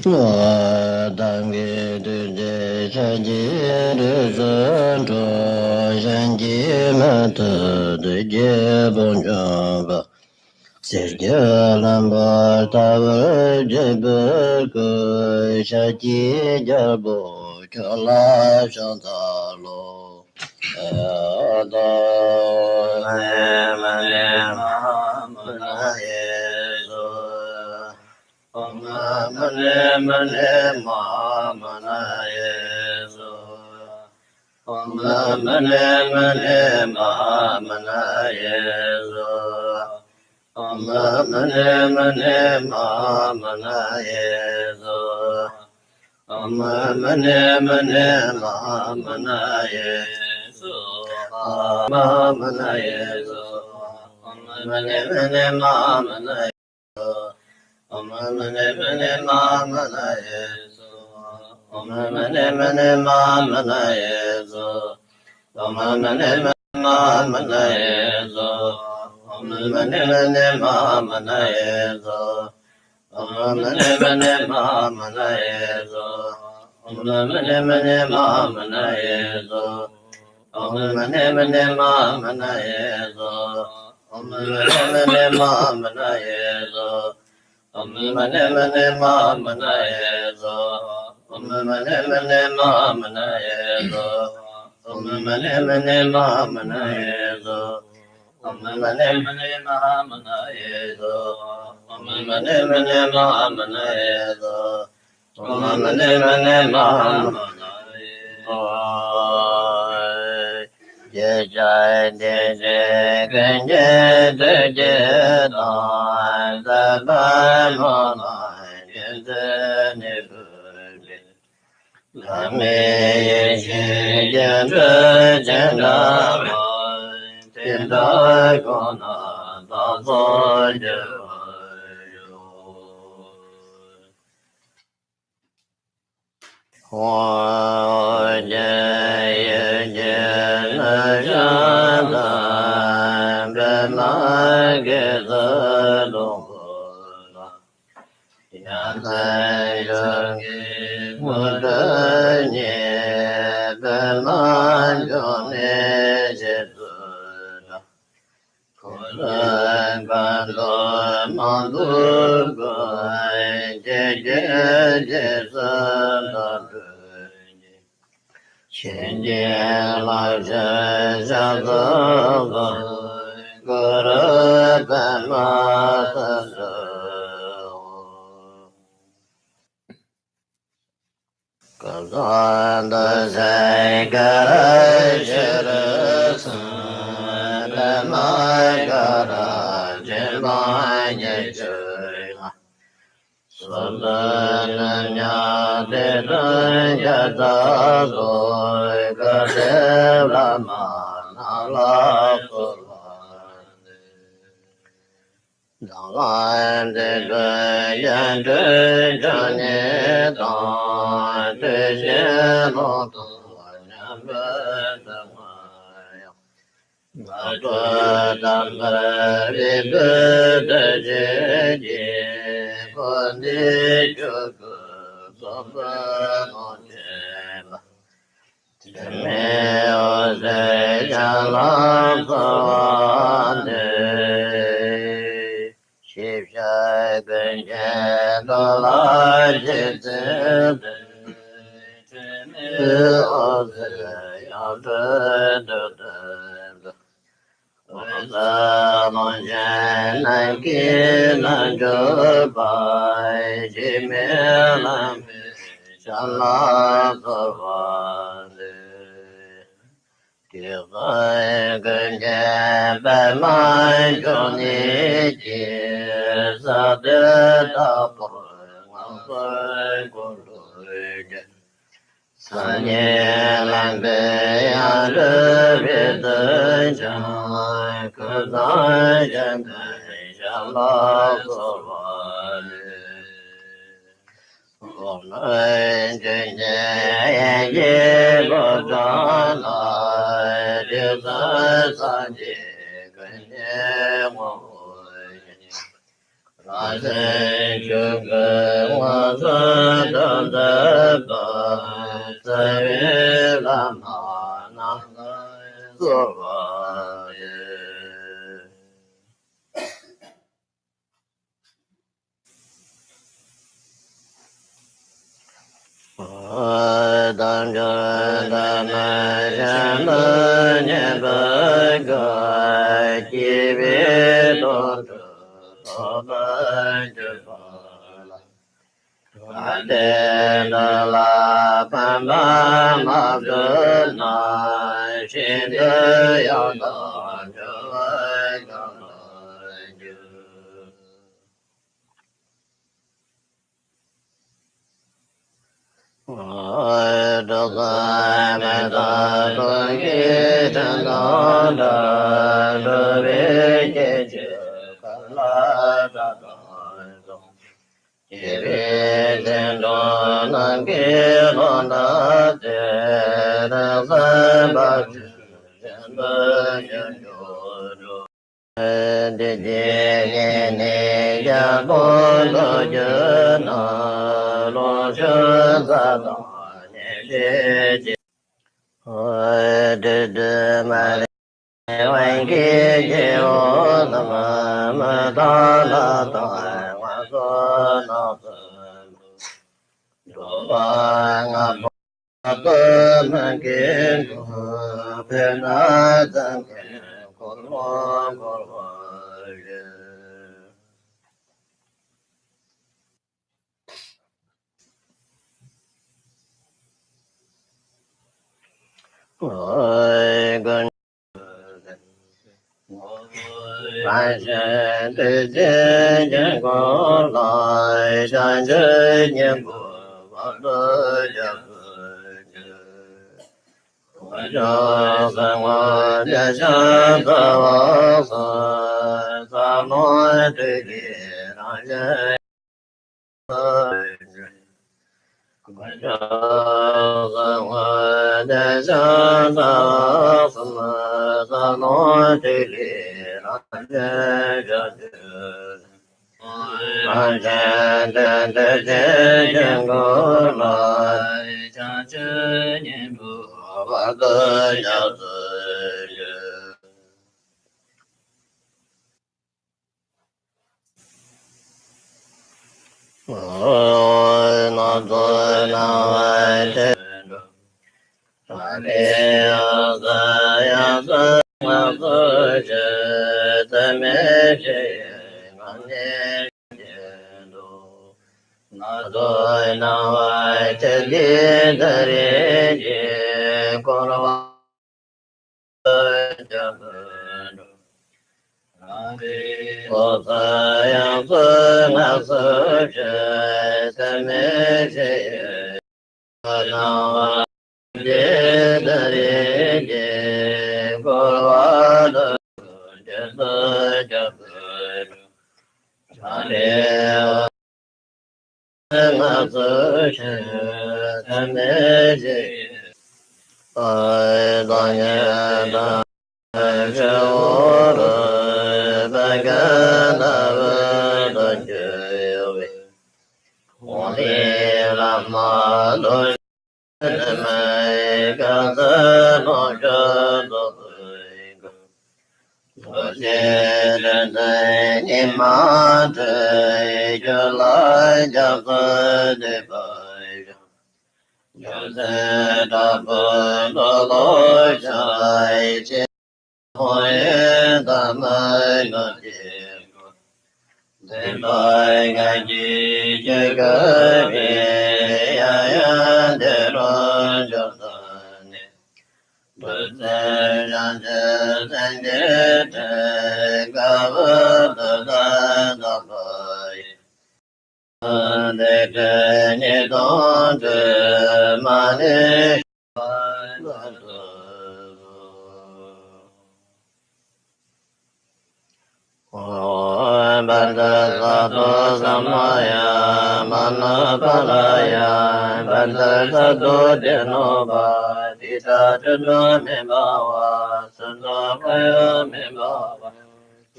Dangi de Shaji Rizan to Shanji Mata de Jebonjaba Sergya Lamba Tavar Jebel Shaji Jabo Chala Shantalo Ada Mane mane ma manaye so mane mane ma manaye so mane mane ma manaye so mane mane ma manaye so ma manaye so mane mane ma manaye Mane mane ma manaye so mane mane ma manaye so mane mane ma manaye so mane mane ma manaye so mane mane ma manaye so mane mane ma manaye so mane mane ma manaye so mane mane ma manaye so Mane mane ma manaye so mane mane ma manaye so mane mane ma manaye so mane mane ma manaye so mane mane ma manaye so mane mane ma manaye Jai jai de de ganje de de dan da ban mo nai de ne bu la me ye shi jan de jan da ma ten da ko na da zo je Hoa jaya jaya jaya Brahma geta longkula Yantai jangi mudanya Brahma jone jetula Kulan bandol mandur gai Jaya jaya Shinje la ja ja ga guru dhamma sa Kazanda sai gara shara sa dhamma gara jema jaya Swadanya de danya da soy kade lama nala kulande Dalan de danya de janye da de jeno danya beda maya Madhva dhamma vibhuddha jeje Pandi Jogga Sabha Mojeva Tene Ose Jala Bhavane Shiv Shai Ganje Dola Jite Tene Ose Yabda Dada Oza Mojena Kina Jobai Jimela Shala Bhavane Tivai Ganje Bhamai Joni Jizade Tapur Mampai Kuluja Sanye Lambe Yadu Vidu Jai Kudai Jantai Shala Bhavane Onai Jai Jai Bodhana Jizai Sanji Ganye Mohoy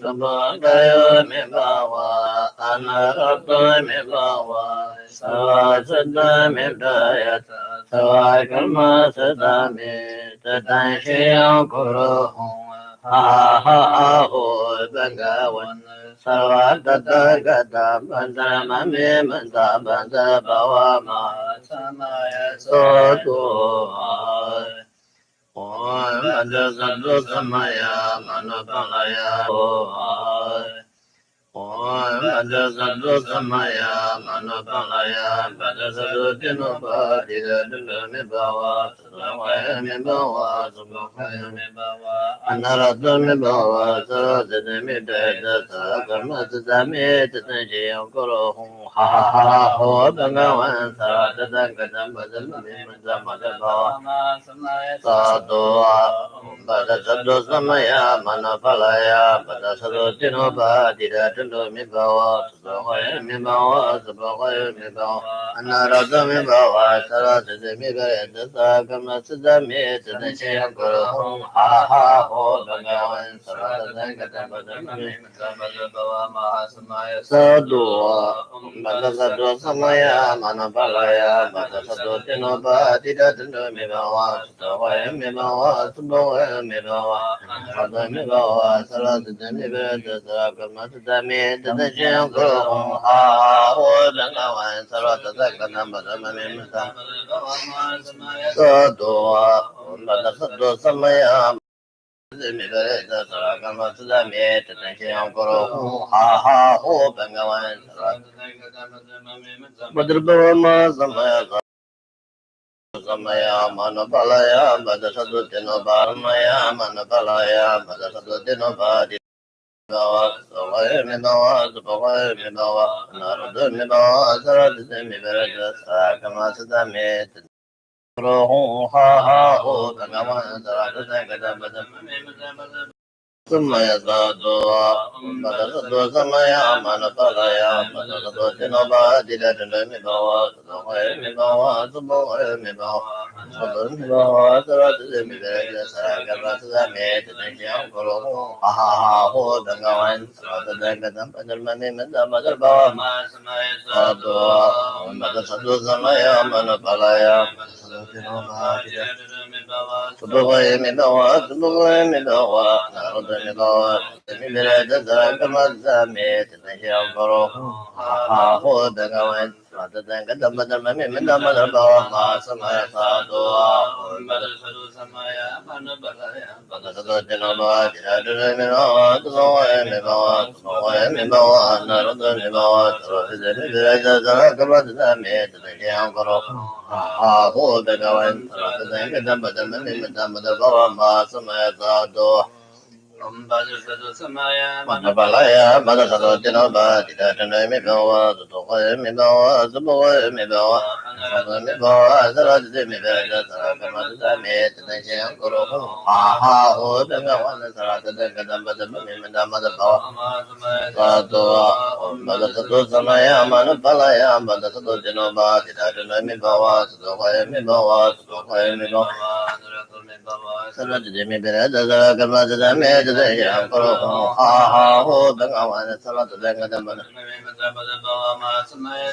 Sabagayo Mibawa, Anarato Mibawa, Savasada Midayat, Savakarma Sadami, Tatan Shiyam Kuro Hong, Ha Ha Ho Bhagavan, Sarvatata Gata Bhadra Mami Manta Bhadra Bhavama, Samaya Soto. Pada sabdo samaya mana palaya pada sabdo tino pa tira tendo mi bawa sabaya mi bawa sabaya mi bawa anarada mi bawa sara sede mi bare dasa kama sada mi tada shaya koro hum ha ha ho bhagavan sara dasa kata pada mi pada bawa maha samaya sadua pada sabdo samaya mana palaya pada sabdo tino pa tira tendo mi bawa sabaya mi bawa sabaya mi bawa pada mi bawa sara sede mi bare dasa kama sada mi tada shaya koro hum ha ha ho bhagavan sara dasa kata pada mi sadua pada sabdo samaya mi bare dasa kama sada mi tada shaya koro hum ha ha ho bhagavan sara Badrubama Samaya Samaya Manapalaya Badasatutino Baramaya Manapalaya Badasatutino Badi Savaya Minawa Supavaya Minawa Narada Minawa Saradite Miberata Sakamasada Met Rohum Ha Ha Ho Tagama Saradite Gadabada Samaya Sadua Badasatu Samaya Manapalaya Badasatu Tinoba Dilatana Mibawa Samaya Mibawa Samaya Mibawa Samaya Mibawa Saratu Mibera Sarakata Met Nisham Koro Aha Ho Dangawan Sarata Dangatam Padarmani Madamadar Bawa Sadua Badasatu Samaya Manapalaya Badasatu Tinoba Subhaya Mibawa Subhaya Mibawa Narada Mibawa Mibirada Zarakamazza Met Nisham Koro Ha Ho Bhagavan Srata Dangadambadama Mimindamada Bhava Masamaya Sadua Badasadu Samaya Manabalaya Badasadu Tinaba Jidadura Mibawa Subhaya Mibawa Subhaya Mibawa Narada Mibawa Sarvida Mibirada Zarakamazza Met Nisham Koro Ha Ho Bhagavan Srata Dangadambadama Mimindamada Bhava Masamaya Sadua Manapalaya, Madasado Tinova, Titatana Mibawa, Tutoya Mibawa, Zuboya Mibawa, Mibawa, Zaradi Mibada, Sarakamada Met, Nation Guru, Ha Ho, Bengawan, Sarata, Gadamba, the Mimanda Bawa, Satua, Madasado Samaya, Manapalaya, Madasado Tinova, Titatana Mibawa, Tutoya Mibawa, Tutoya Mibawa. Sarati mi berada da karma da me da ya koro ha ha ho da ngawan sarata da ga da mana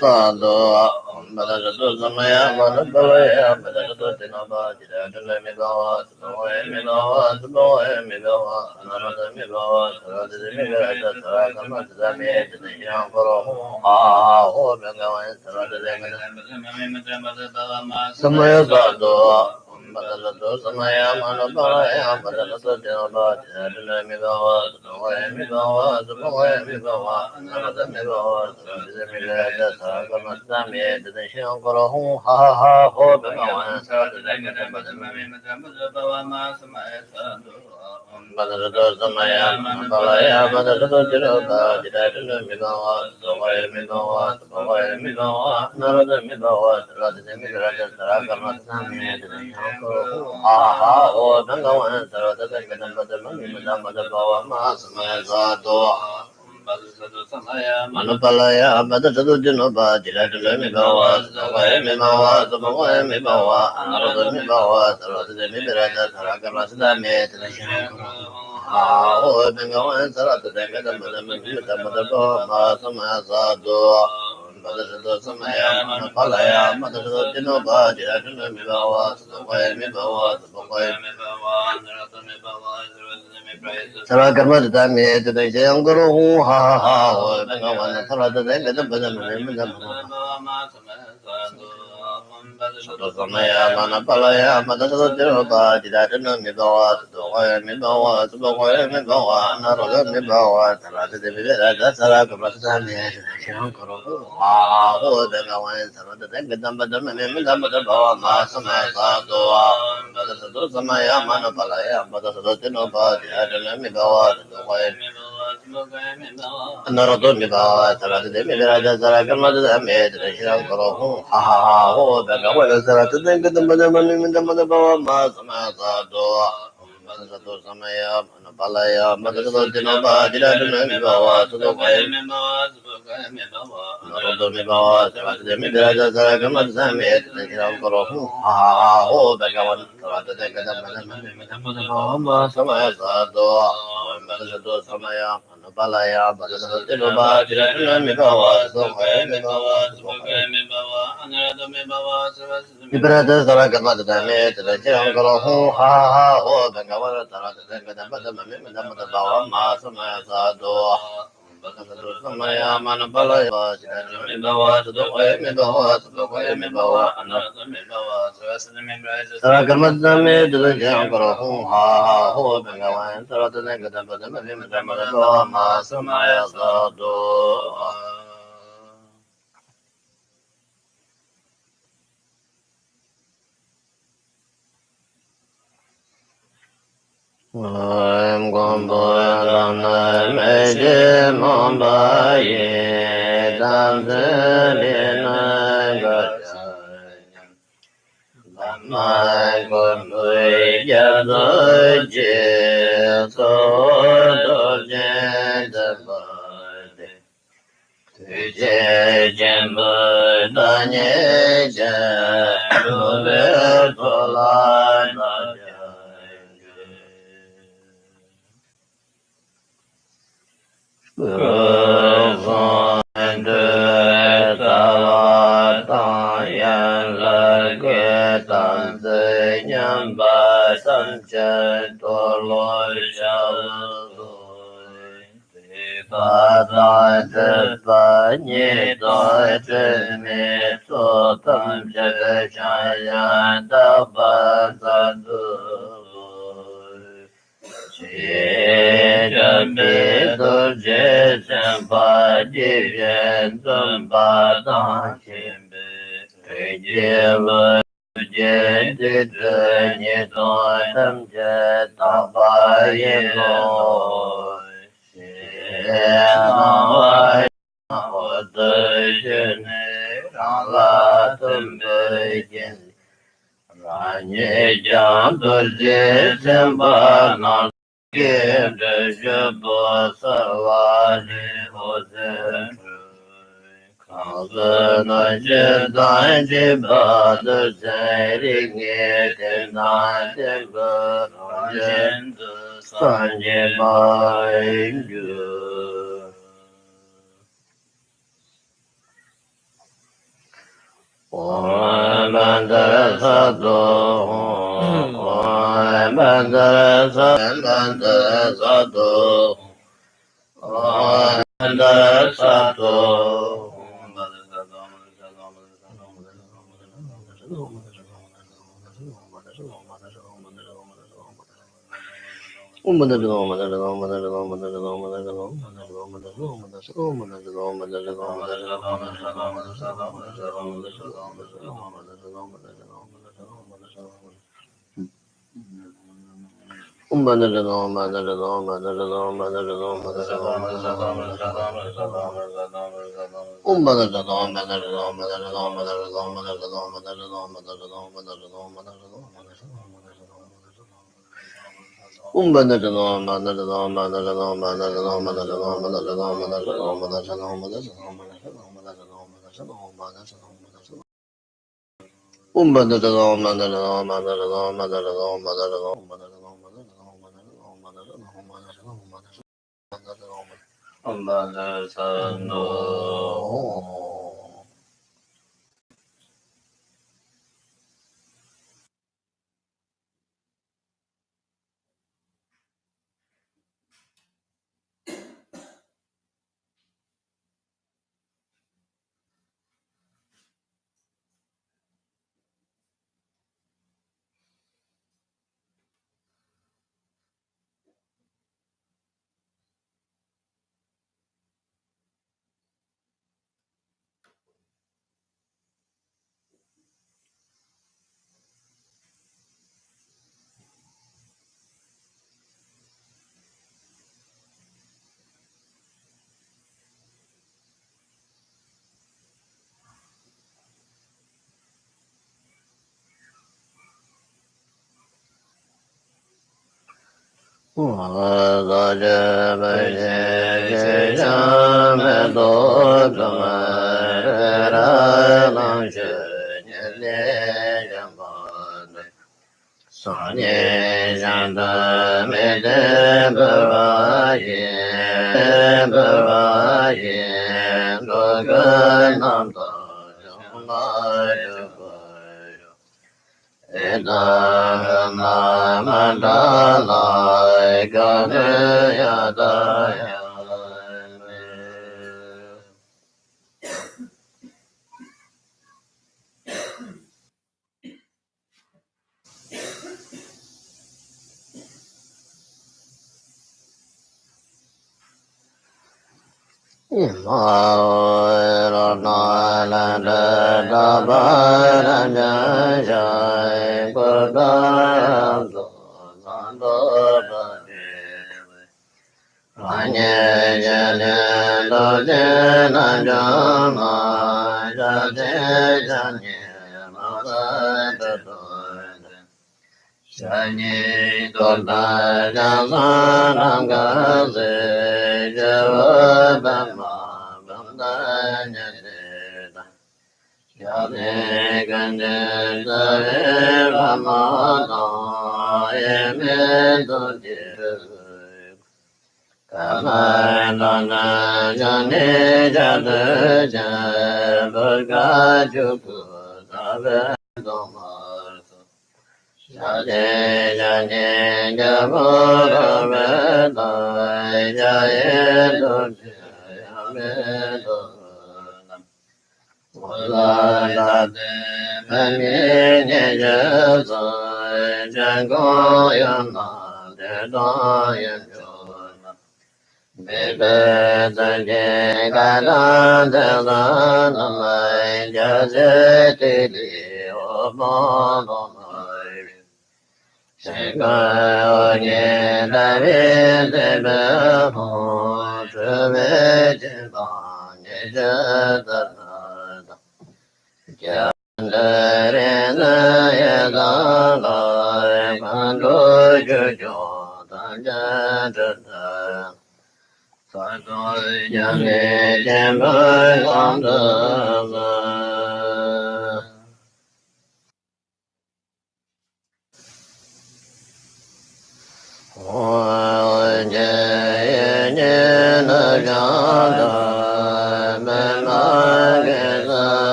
sado bada da do samaya mana balaya bada da do tena ba da da me ba so me ba so me ba anara me ba sarati mi berada da karma da me da ya koro ha ha ho da ngawan sarata da ga da samaya sado Badalato Samaya Manapalaya Badalato Tinaba Tinadana Mibawa Samaya Mibawa Samaya Mibawa Narada Mibawa Saradisa Milada Sarakamastami Tadashiam Korohum Ha Ha Ho Bhagavan Saradaka Badamami Samaya Sadu Badalato Samaya Manapalaya Badalato Tinaba Tinadana Mibawa Samaya Mibawa Samaya Mibawa Narada Mibawa Saradisa Milada Sarakamastami Tadashiam Ha ho Bhagavan Sarada Gadambada Madamada Bhava Masamaya Sato Manupalaya Badasadu Dinoba Dilatula Mibawa Samaya Mibawa Samaya Mibawa Narada Mibawa Sarada Mibirada Sarakamasa Met Samaya mana palaya mana sadhya ba dida dana mi bawa doya mi bawa suboya mi bawa naroga mi bawa sarada devi rada sara kamata sami sham karo ha ho daga wan sarada devi damba dama mi damba bawa ma samaya sado bada sado samaya mana palaya bada sadhya ba dida dana mi bawa doya Naroto mi bawa sarada devi rada sara kamata sami sham karo ha ha ho daga wan sarada devi damba dama mi damba bawa ma samaya sado Satu samaya mana palaya mata satu dinoba tidak ada mi bawa satu kaya mi bawa satu kaya mi bawa narodo mi bawa satu demi beraja sara kamat sami itu kiram korohu ha ho bagawan satu demi mana mana bawa ma samaya satu mata satu samaya mana palaya mata satu dinoba tidak ada mi bawa satu kaya mi bawa satu kaya mi bawa narodo mi bawa Ibrada sara kamat sami itu kiram korohu ha ho bagawan Tara pada mami mendapat bawa mas sama satu Samaya mana balaya mi bawa satu kaya mi bawa satu kaya mi bawa anak mi bawa Tara kamat sami itu kiram korohu ha ho bagawan tara pada mami mendapat bawa mas sama satu Om Gombo Dana Meje Mamba Ye Danze Lena Gachanya Dhamma Gombo Yadho Je So Je Dabade Je Jembo Danye Je Dove Tola Daja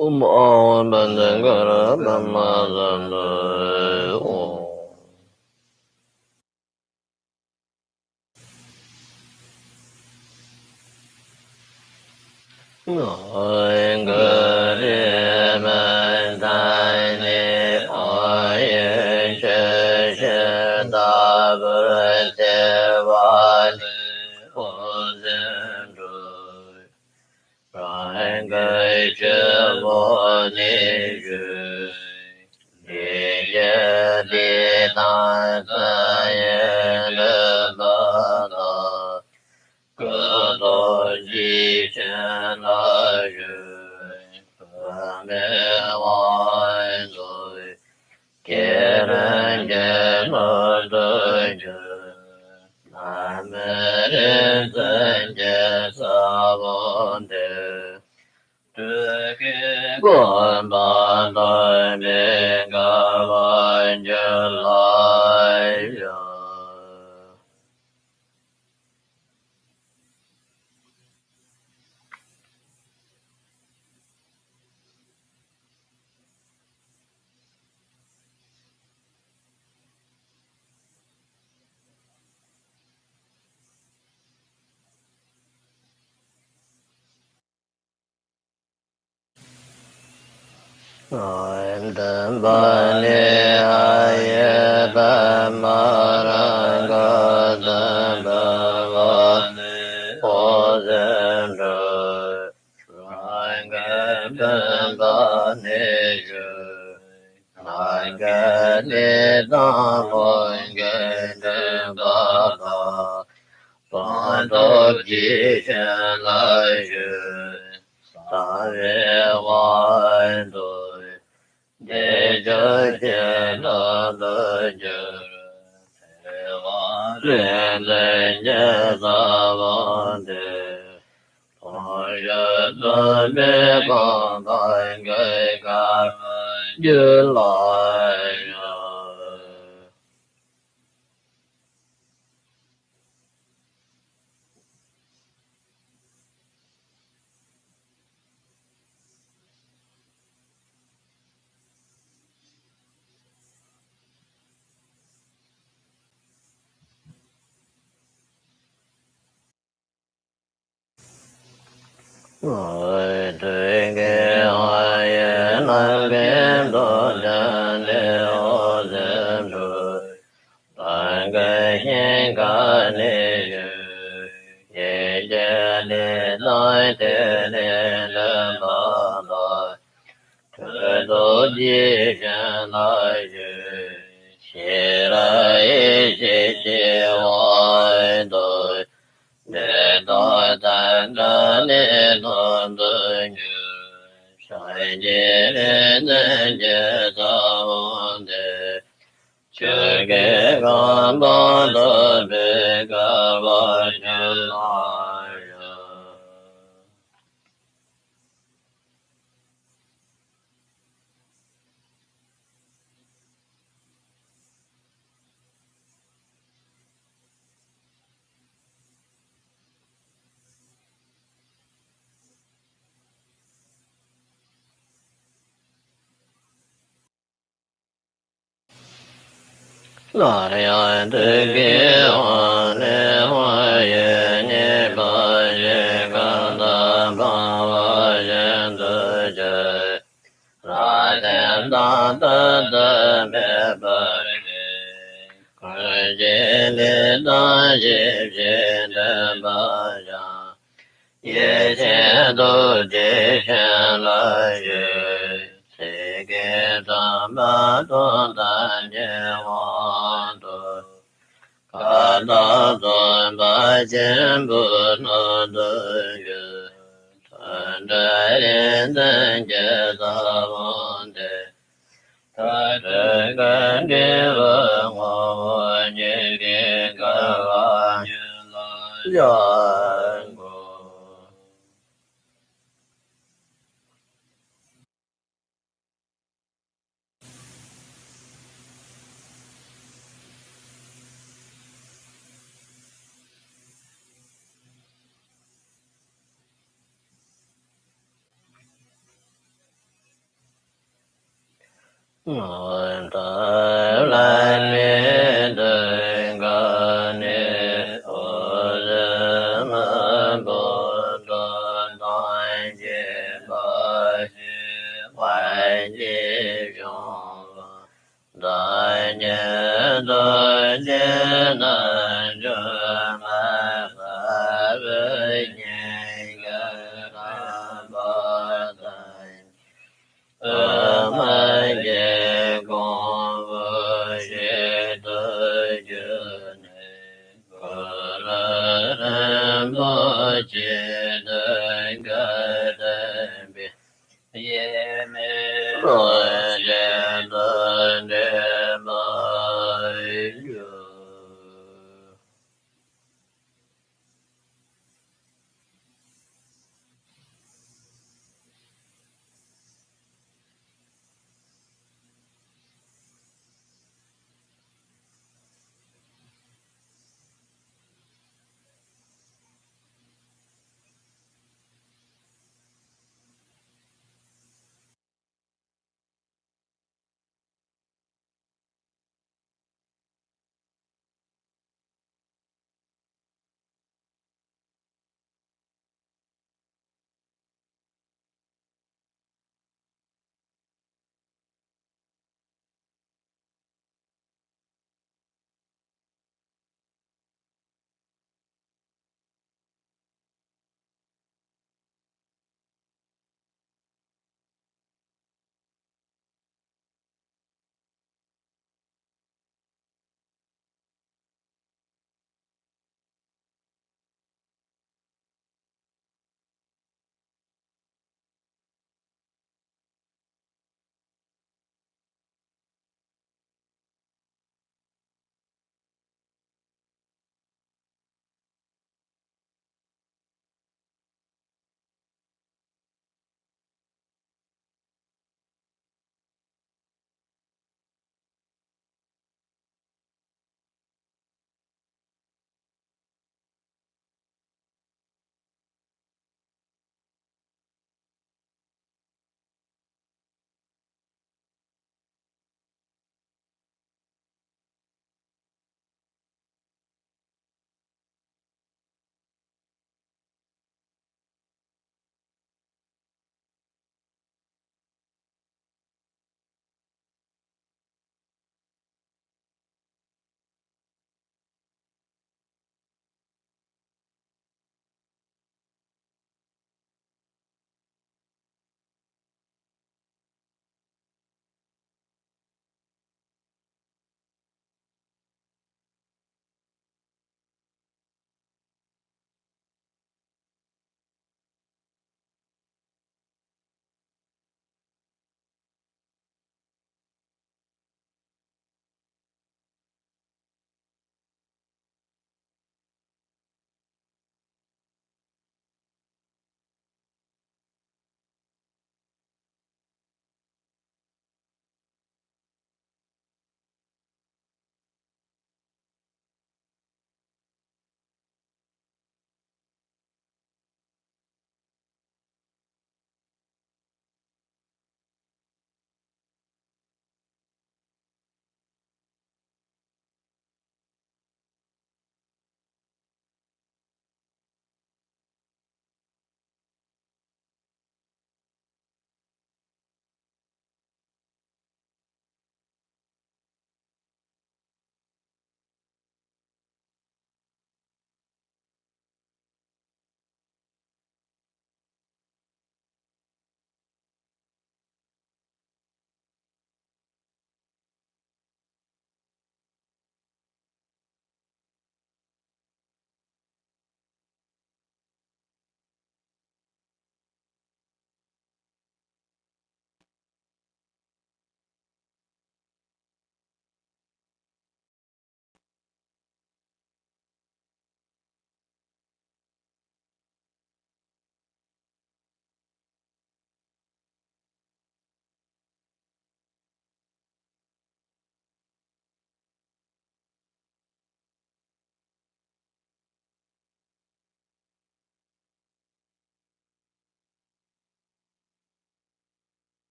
Bandangara Bamazanda cơ đô di chân la yu phật mê ngoại rồi kê ren kê mơ đơ yu nam mê ren chân kê sa vôn đề tu kê quan ban đôi mê ca văn chân lai yu Đam ba ni a ye đam ma ra ga đam ba va ho zhen ru rai ga đam ba ni ju rai ga ni da mo ge đam ba da ba do ji chen lai ju sa ye wa do đề cho cha la la cha thế va lên lên cha sa va đề thôi ya la mê con tai gây ca như lại rồi thuyền kia hoài năng kiếm đồ chân liêu dâm rồi toàn cái hiên cả ni ye ye ni nói thế nên lâm ba nói thế đồ gì chân nói chỉ là ý chỉ hoài đôi để đôi tan ra nên non đơn sai nhẹ nên nhẹ sao để chưa kể con bao đời về cả bao nhiêu lại lại anh tự kia hoa nè hoa ye nhẹ ba ye ca ta ba ba ye tự chơi ra thêm ta ta ta mẹ ba cái gì để ta gì gì để ba ya ye che do je shan la ye se ke ta ma do ta je wa do ka da do ba jen bu no do ye tan da ren dan je da won de ta de ga de wa wa ye ge ga wa ya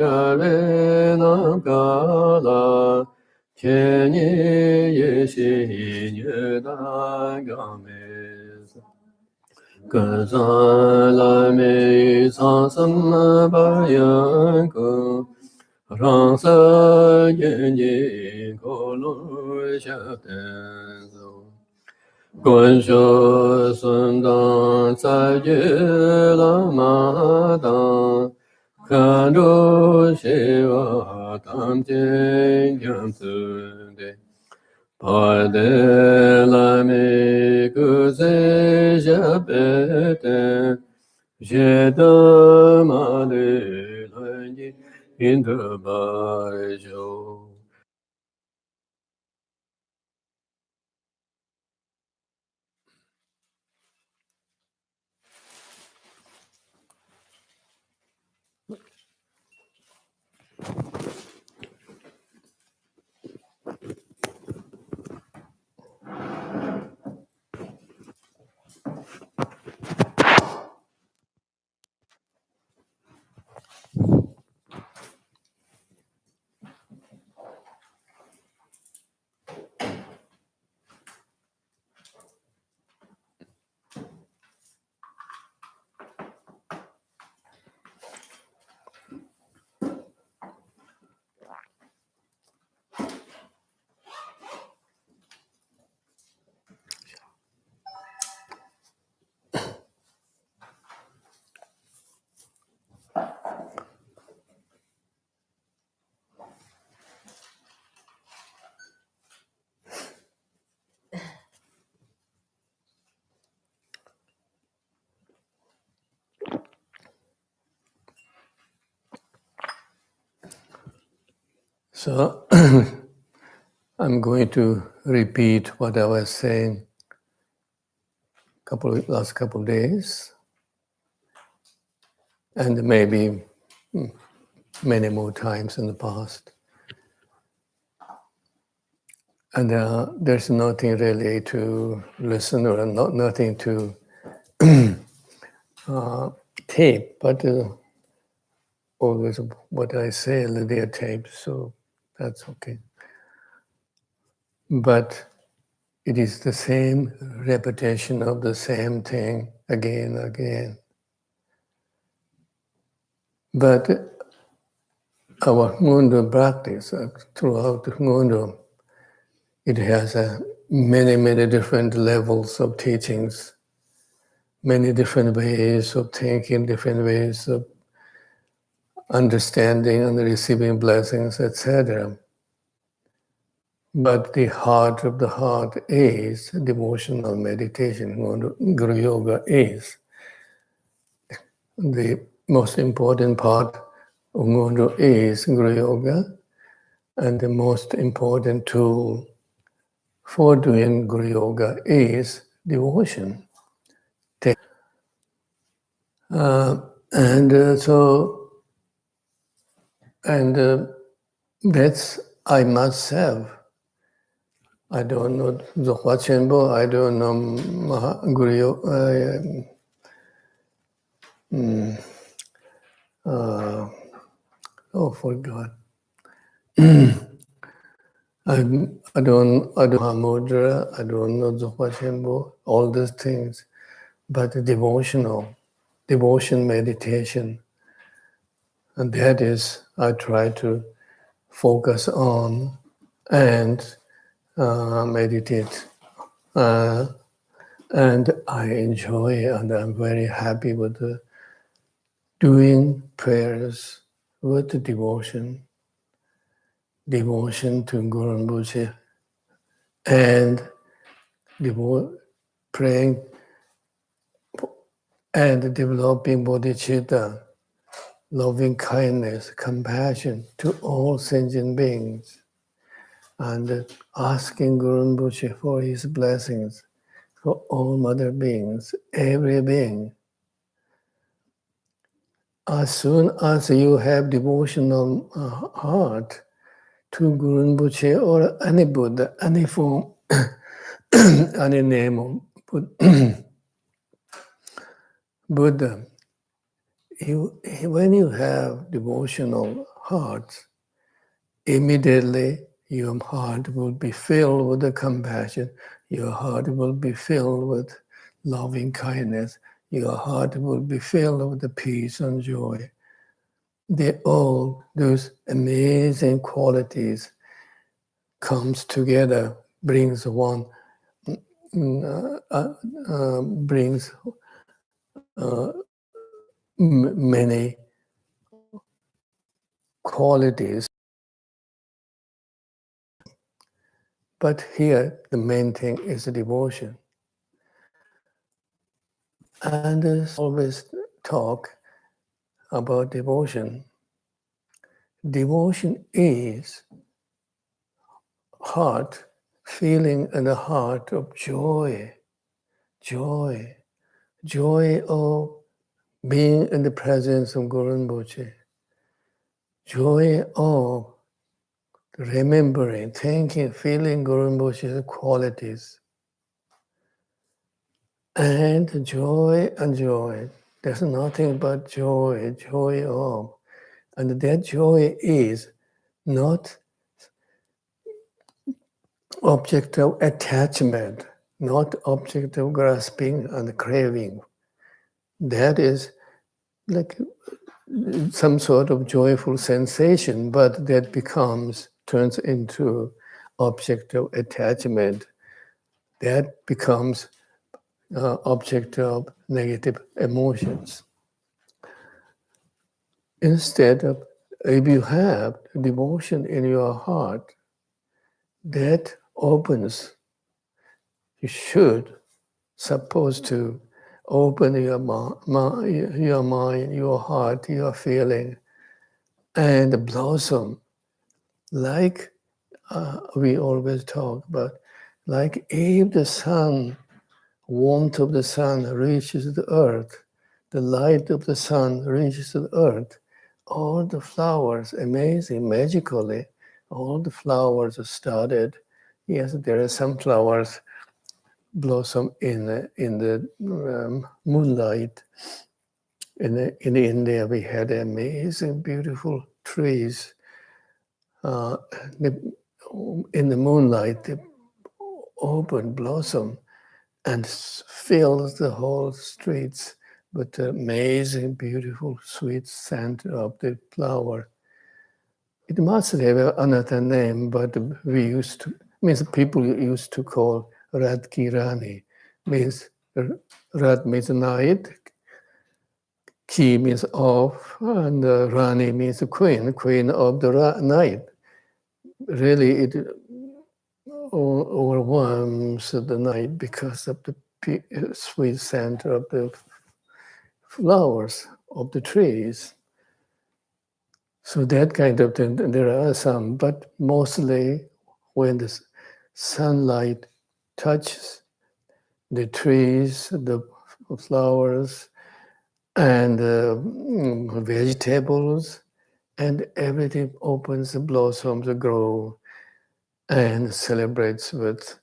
jale nam kala kenye yeshi nyeda games kazala me sansam bayan ko rangsa yenye kolor shaten Guan sun dang cai ju la ma dang kan du xie wa tam jing yang su de pa de la mi gu zi xia pe de xie de ma de lan yi yin de ba zhou. So I'm going to repeat what I was saying last couple of days, and maybe many more times in the past. And there's nothing really to listen or nothing to tape, but always what I say, there tapes, so that's okay. But it is the same repetition of the same thing again and again. But our Mundo practice, throughout the Mundo, it has many, many different levels of teachings, many different ways of thinking, different ways of understanding and receiving blessings, etc. But the heart of the heart is devotional meditation. Guru Yoga is the most important part of Guru is Guru Yoga, and the most important tool for doing Guru Yoga is devotion. That's I must have. I don't know Dzogchen Chenpo, I don't know Guru Yoga. Forgot. I don't Hamudra, I don't know Dzogchen Chenpo, all these things, but devotion meditation, and that is I try to focus on and meditate, and I enjoy, and I'm very happy with doing prayers with devotion to Guru Rinpoche, and praying and developing bodhicitta, loving kindness, compassion to all sentient beings, and asking Guru Rinpoche for his blessings for all mother beings, every being. As soon as you have devotional heart to Guru Rinpoche or any Buddha, any form, any name of Buddha, when you have devotional hearts, immediately your heart will be filled with the compassion. Your heart will be filled with loving kindness. Your heart will be filled with the peace and joy. All those amazing qualities comes together, brings one, brings many qualities. But here, the main thing is devotion. And there's always talk about devotion. Devotion is heart, feeling in the heart of joy, joy of being in the presence of Guru Rinpoche, joy of remembering, thinking, feeling Guru Rinpoche's qualities, and joy. There's nothing but joy of. And that joy is not object of attachment, not object of grasping and craving. That is like some sort of joyful sensation, but that turns into object of attachment. That becomes object of negative emotions. Instead of, if you have devotion in your heart, that opens, you should, supposed to open your mind, your heart, your feeling, and blossom like we always talk about, like if the sun, warmth of the sun reaches the earth, the light of the sun reaches the earth, all the flowers, amazing, magically, all the flowers are started. Yes, there are some flowers blossom in the moonlight. In India, we had amazing, beautiful trees. In the moonlight, they open, blossom, and fills the whole streets with the amazing, beautiful, sweet scent of the flower. It must have another name, but people used to call Rad Ki Rani. Rad means night, Ki means of, and Rani means queen of the night. Really, it overwhelms the night because of the sweet scent of the flowers of the trees. So that kind of thing, there are some, but mostly when the sunlight touches the trees, the flowers, and vegetables, and everything opens, blossoms, grow, and celebrates with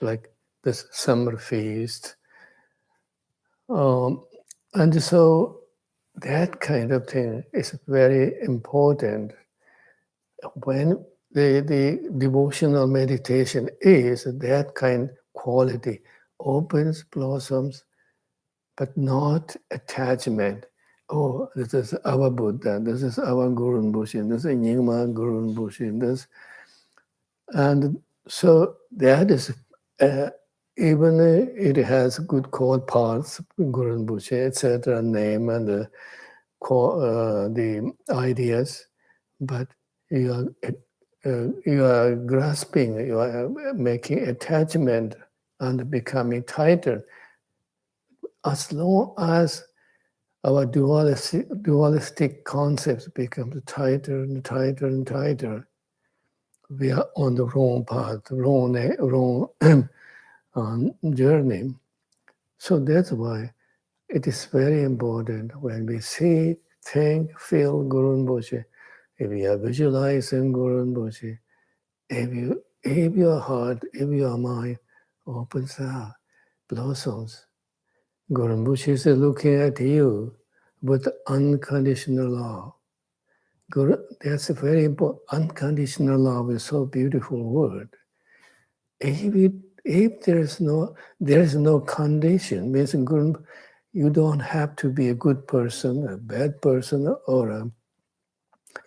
like this summer feast. And so that kind of thing is very important. When the devotional meditation is that kind quality, opens, blossoms, but not attachment. Oh, this is our Buddha, this is our Guru Rinpoche, this is Nyingma Guru Rinpoche, and so that is, even it has good core parts, Guru Rinpoche, etc., name and the ideas, but you are grasping, you are making attachment and becoming tighter. As long as our dualistic concepts become tighter and tighter and tighter, we are on the wrong path, wrong journey. So that's why it is very important when we see, think, feel Guru Rinpoche, if we are visualizing Guru Rinpoche, if your heart, if your mind opens up, blossoms, Guru Rinpoche is looking at you with unconditional love. That's a very important. Unconditional love is so beautiful word. If there is no condition, means you don't have to be a good person, a bad person, or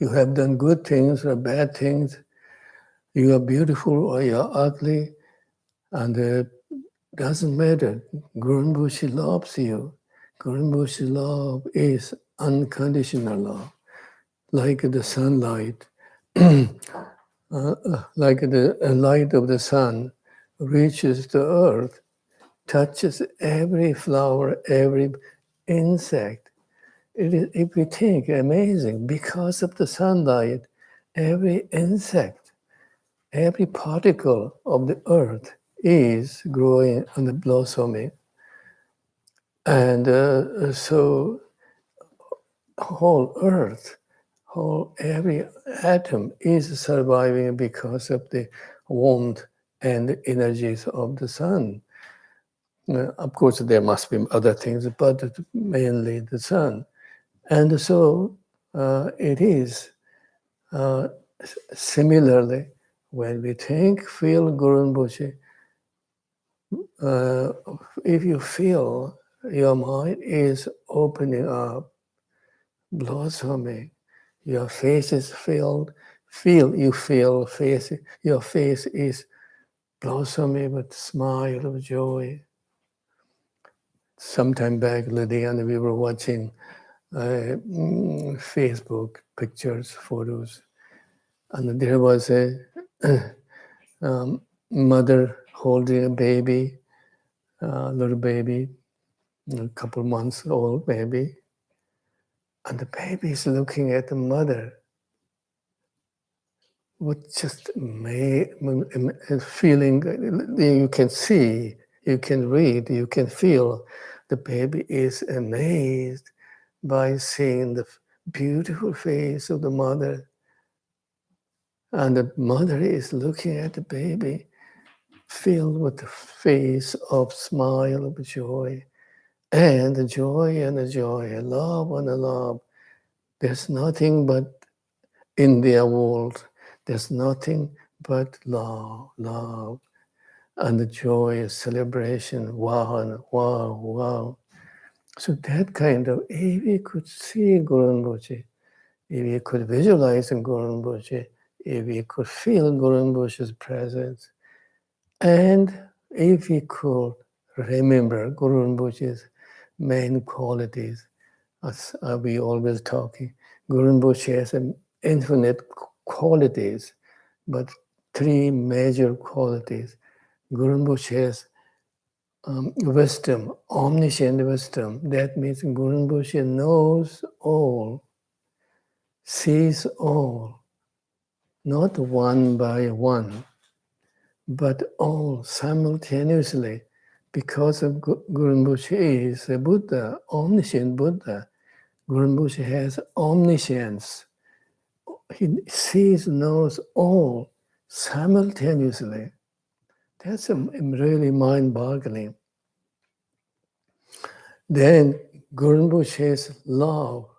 you have done good things or bad things. You are beautiful or you are ugly, and it doesn't matter. Guru Rinpoche loves you. Guru Rinpoche love is unconditional love, like the sunlight, like the light of the sun reaches the earth, touches every flower, every insect. If we think, amazing, because of the sunlight, every insect, every particle of the earth is growing and blossoming. And so whole earth, every atom is surviving because of the warmth and the energies of the sun. Of course, there must be other things, but mainly the sun. And so it is similarly, when we think, feel Guru Rinpoche, if you feel your mind is opening up, blossoming, your face is filled, your face is blossoming with smile of joy. Sometime back, Lydia and we were watching Facebook pictures, photos, and there was a mother holding a baby, little baby, a couple months old baby, and the baby is looking at the mother with just feeling. You can see, you can read, you can feel. The baby is amazed by seeing the beautiful face of the mother. And the mother is looking at the baby, filled with the face of smile of joy, and the joy and the joy, a love and a love. There's nothing but in their world, there's nothing but love, love, and the joy, celebration, wow, wow, wow. So that kind of, if we could see Guru Rinpoche, if we could visualize Guru Rinpoche, if we could feel Guru Rinpoche's presence, and if we could remember Guru Rinpoche's main qualities, as we always talking, Guru Rinpoche has infinite qualities, but three major qualities. Guru Rinpoche has wisdom, omniscient wisdom. That means Guru Rinpoche knows all, sees all, not one by one, but all simultaneously, because of Guru Rinpoche is a Buddha, omniscient Buddha. Guru Rinpoche has omniscience. He sees, knows all simultaneously. That's really mind-boggling. Then Guru Rinpoche's love,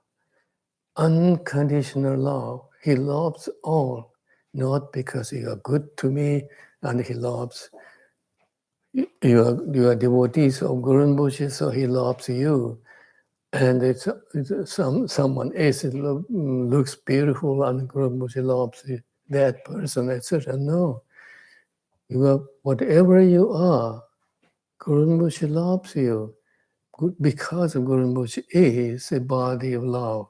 unconditional love. He loves all, not because you are good to me and he loves you are devotees of Guru Rinpoche, so he loves you. And it's someone else looks beautiful and Guru Rinpoche loves that person, etc. No. You are whatever you are, Guru Rinpoche loves you. Because of Guru Rinpoche is a body of love,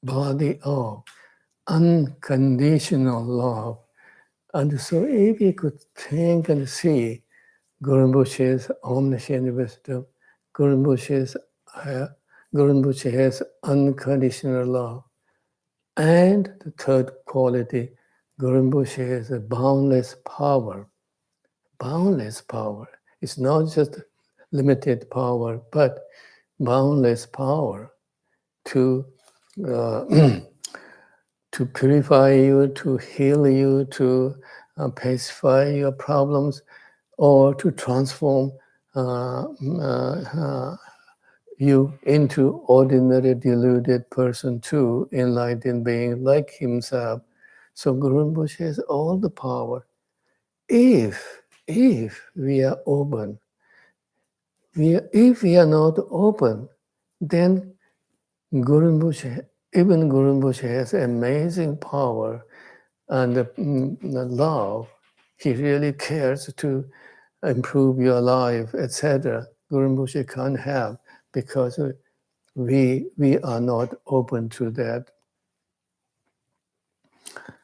body of unconditional love. And so if you could think and see Guru Rinpoche's omniscient wisdom, Guru Rinpoche has unconditional love. And the third quality, Guru Rinpoche has a boundless power. Boundless power. It's not just limited power, but boundless power to to purify you, to heal you, to pacify your problems, or to transform you into ordinary deluded person to enlightened being like himself. So Guru Rinpoche has all the power. If we are open, if we are not open, then Guru Rinpoche, even Guru Rinpoche has amazing power and love. He really cares to improve your life, etc. Guru Rinpoche can't have because we are not open to that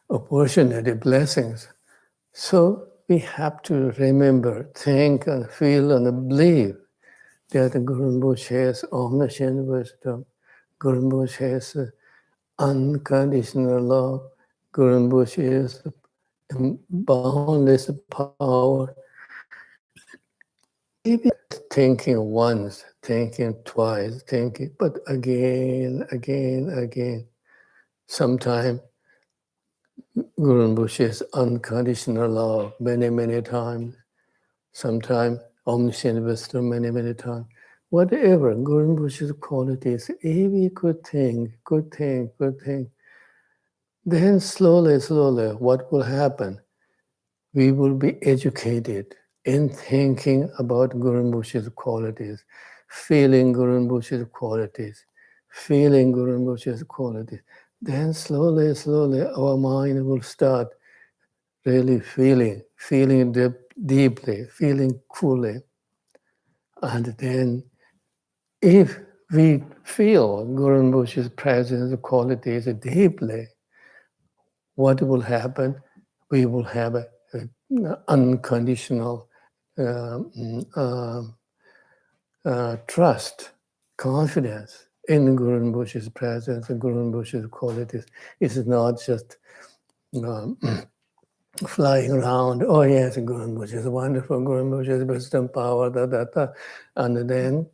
opportunity, blessings. So we have to remember, think, and feel, and believe that Guru Rinpoche has omniscient wisdom. Guru Rinpoche has unconditional love. Guru Rinpoche is boundless power. Maybe thinking once, thinking twice, thinking, but again. Sometimes Guru Rinpoche's unconditional love many times. Sometimes omniscient wisdom many times. Whatever Guru Rinpoche's qualities, every good thing, then slowly, what will happen? We will be educated in thinking about Guru Rinpoche's qualities, feeling Guru Rinpoche's qualities, feeling Guru Rinpoche's qualities. Then slowly, our mind will start really feeling deeply, feeling fully. And then if we feel Guru Rinpoche's presence, qualities deeply, what will happen? We will have an unconditional trust, confidence in Guru Rinpoche's presence and Guru Rinpoche's qualities. It's not just flying around, oh yes, Guru Rinpoche is wonderful, Guru Rinpoche's wisdom, power, and then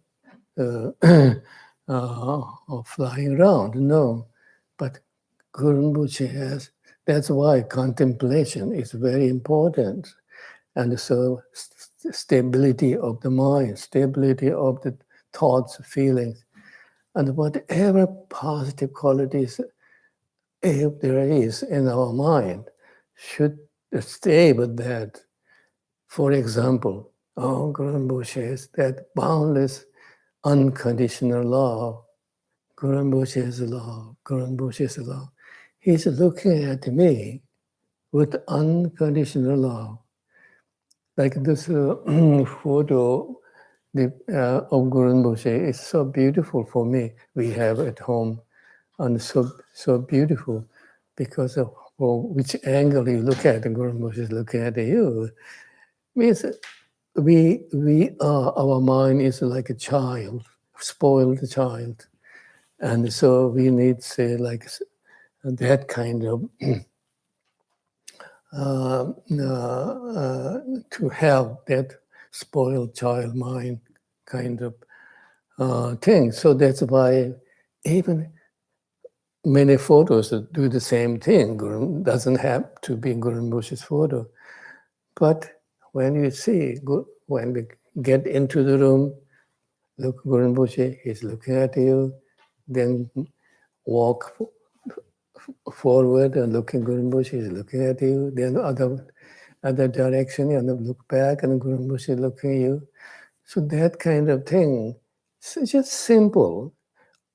flying around. No, but Guru Rinpoche has, that's why contemplation is very important. And so stability of the mind, stability of the thoughts, feelings, and whatever positive qualities if there is in our mind should stay with that. For example, Guru Rinpoche is that boundless, unconditional love. Guru Rinpoche is love. Guru Rinpoche is love. He's looking at me with unconditional love. Like this photo of Guru Rinpoche is so beautiful for me. We have at home, and so beautiful because of which angle you look at. Guru Rinpoche is looking at you. Means we are, our mind is like a child, spoiled child, and so we need, say, like that kind of to have that spoiled child mind kind of thing. So that's why even many photos do the same thing. Guru doesn't have to be Guru Rinpoche's photo. But when you see, when we get into the room, look, Guru Rinpoche, he's looking at you, then walk forward and looking, Guru Rinpoche is looking at you, then other direction, and look back and Guru Rinpoche is looking at you. So that kind of thing, it's just simple,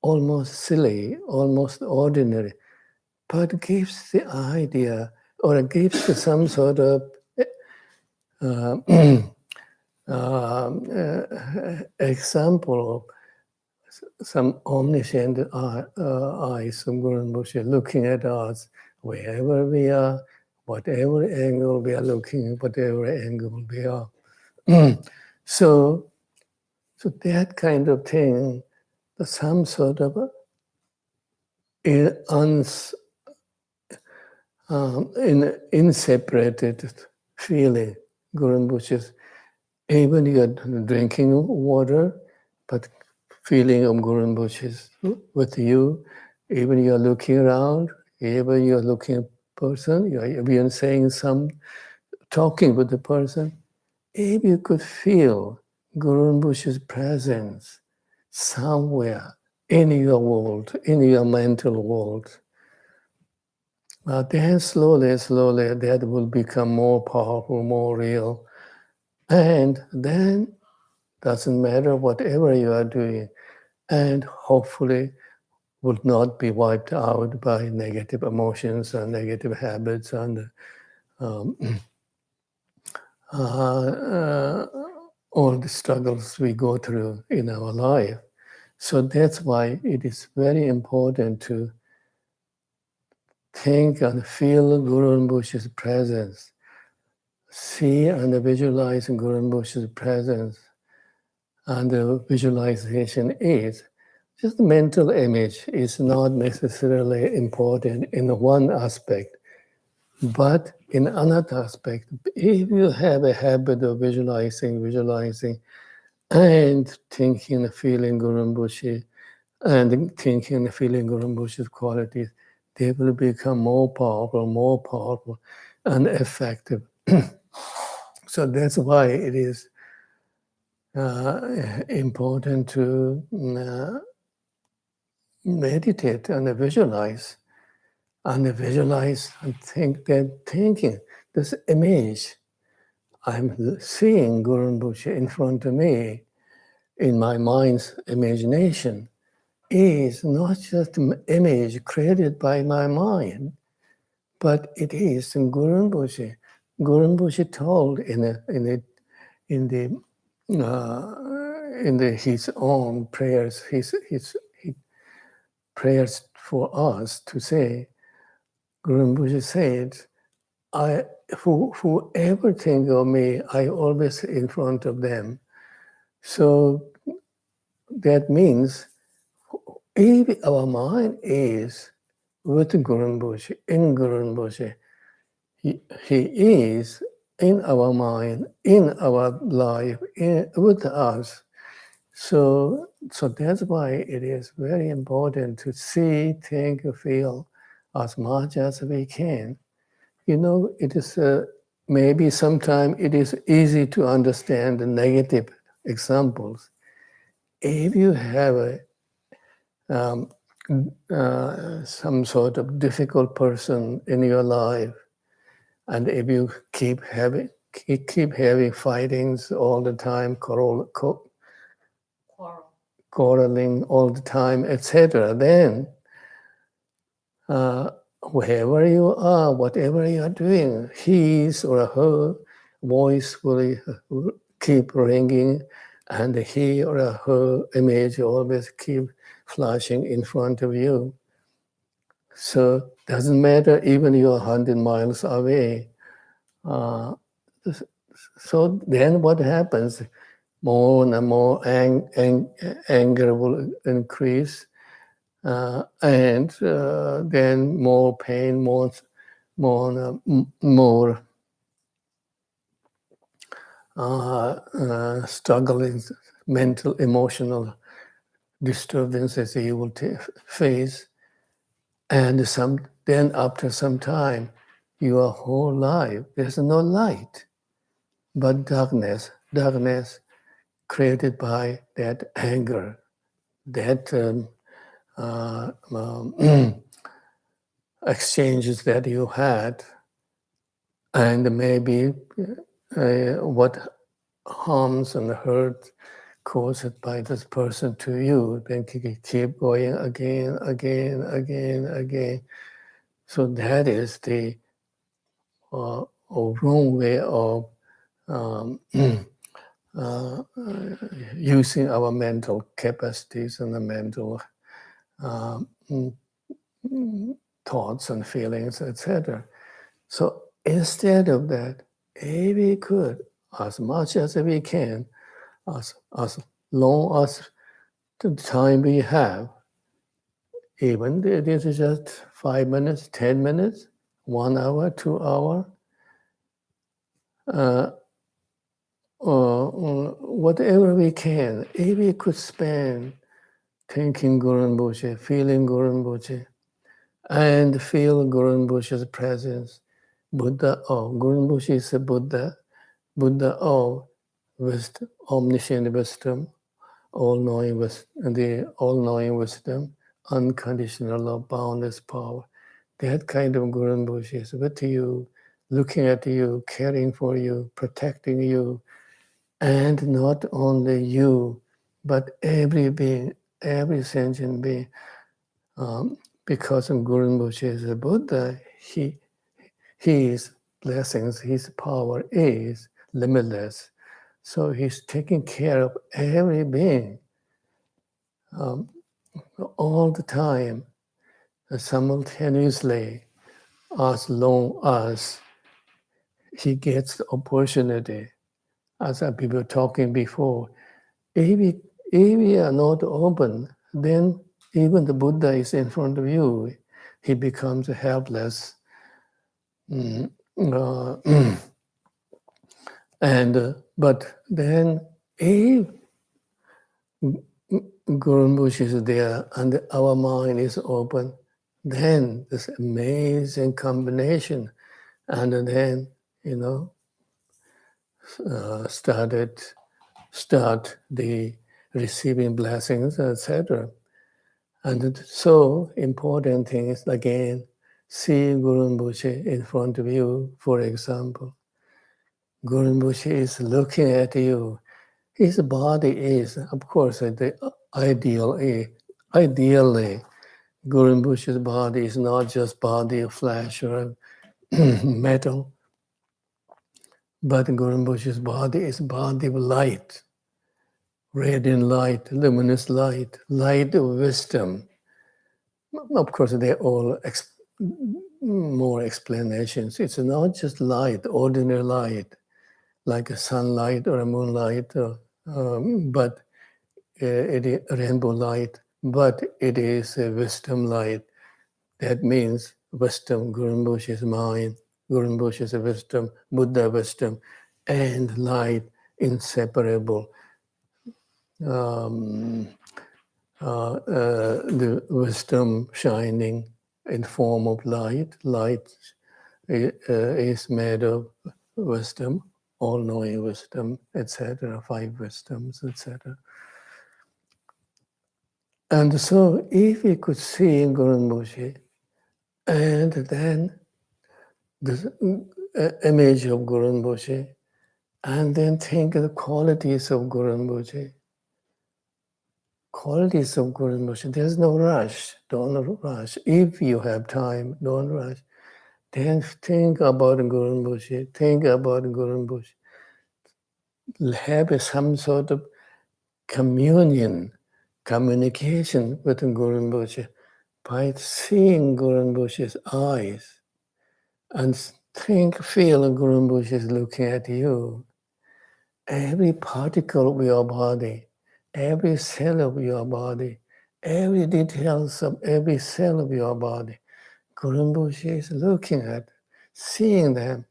almost silly, almost ordinary, but gives the idea, or it gives some sort of example of some omniscient eyes of Guru Rinpoche looking at us wherever we are, whatever angle we are looking, whatever angle we are. So that kind of thing, some sort of inseparated feeling. Guru Rinpoche's, even you are drinking water, but feeling of Guru Rinpoche's with you, even you are looking around, even you are looking at a person, you are even saying talking with the person, if you could feel Guru Rinpoche's presence somewhere in your world, in your mental world. Then slowly, slowly, that will become more powerful, more real. And then doesn't matter whatever you are doing, and hopefully would not be wiped out by negative emotions and negative habits and um, all the struggles we go through in our life. So that's why it is very important to think and feel Guru Rinpoche's presence, see and visualize Guru Rinpoche's presence. And the visualization is just the mental image is not necessarily important in one aspect, but in another aspect. If you have a habit of visualizing, and thinking and feeling Guru Rinpoche, and thinking and feeling Guru Rinpoche's qualities, they will become more powerful, and effective. So that's why it is important to meditate and visualize and think that thinking, this image, I'm seeing Guru Rinpoche in front of me in my mind's imagination is not just an image created by my mind, but it is Guru Rinpoche. Guru Rinpoche told in his own prayers, his prayers for us to say, Guru Rinpoche said, whoever think of me, I always in front of them. So that means if our mind is with Guru Rinpoche, in Guru Rinpoche, he is in our mind, in our life, with us. So that's why it is very important to see, think, feel as much as we can. You know, it is maybe sometimes it is easy to understand the negative examples. If you have some sort of difficult person in your life, and if you keep having fightings all the time, quarreling all the time, etc., then wherever you are, whatever you are doing, his or her voice will keep ringing, and he or her image always keep flashing in front of you. So doesn't matter even you're 100 miles away. So then what happens? More and more anger will increase, and then more pain, more struggling, mental, emotional disturbances you will face, and then after some time, your whole life there's no light, but darkness created by that anger, that exchanges that you had, and maybe what harms and hurt caused by this person to you, then keep going again. So that is the wrong way of using our mental capacities and the mental thoughts and feelings, etc. So instead of that, if we could, as much as we can, as long as the time we have, even this is just 5 minutes, 10 minutes, 1 hour, 2 hours, whatever we can, if we could spend thinking Guru Rinpoche, feeling Guru Rinpoche, and feel Guru Rinpoche's presence, Buddha, Guru Rinpoche is a Buddha of wisdom, omniscient wisdom, all-knowing wisdom, unconditional love, boundless power. That kind of Guru Rinpoche is with you, looking at you, caring for you, protecting you, and not only you, but every being, every sentient being. Because Guru Rinpoche is a Buddha, his blessings, his power is limitless. So he's taking care of every being all the time, simultaneously, as long as he gets the opportunity. As we were talking before, if we are not open, then even the Buddha is in front of you. He becomes helpless. But then if Guru Rinpoche is there and our mind is open, then this amazing combination, and then start the receiving blessings, etc. And so important thing is again, seeing Guru Rinpoche in front of you, for example. Guru Rinpoche is looking at you. His body is, of course, the ideally, Guru Rinpoche's body is not just body of flesh or metal, but Guru Rinpoche's body is body of light, radiant light, luminous light, light of wisdom. Of course, they're all more explanations. It's not just light, ordinary light, like a sunlight or a moonlight, but it is rainbow light, but it is a wisdom light. That means wisdom, Guru Rinpoche's mind, Guru Rinpoche's wisdom, Buddha wisdom, and light inseparable. The wisdom shining in form of light. Light is made of wisdom, all-knowing wisdom, etc., 5 wisdoms, etc. And so if we could see Guru Rinpoche, and then the image of Guru Rinpoche, and then think of the qualities of Guru Rinpoche. Qualities of Guru Rinpoche, there's no rush, don't rush. If you have time, don't rush. Then think about Guru Rinpoche, think about Guru Rinpoche. Have some sort of communication with Guru Rinpoche by seeing Guru Rinpoche's eyes and feel Guru Rinpoche is looking at you. Every particle of your body, every cell of your body, every details of every cell of your body, Guru Rinpoche is looking at, seeing them,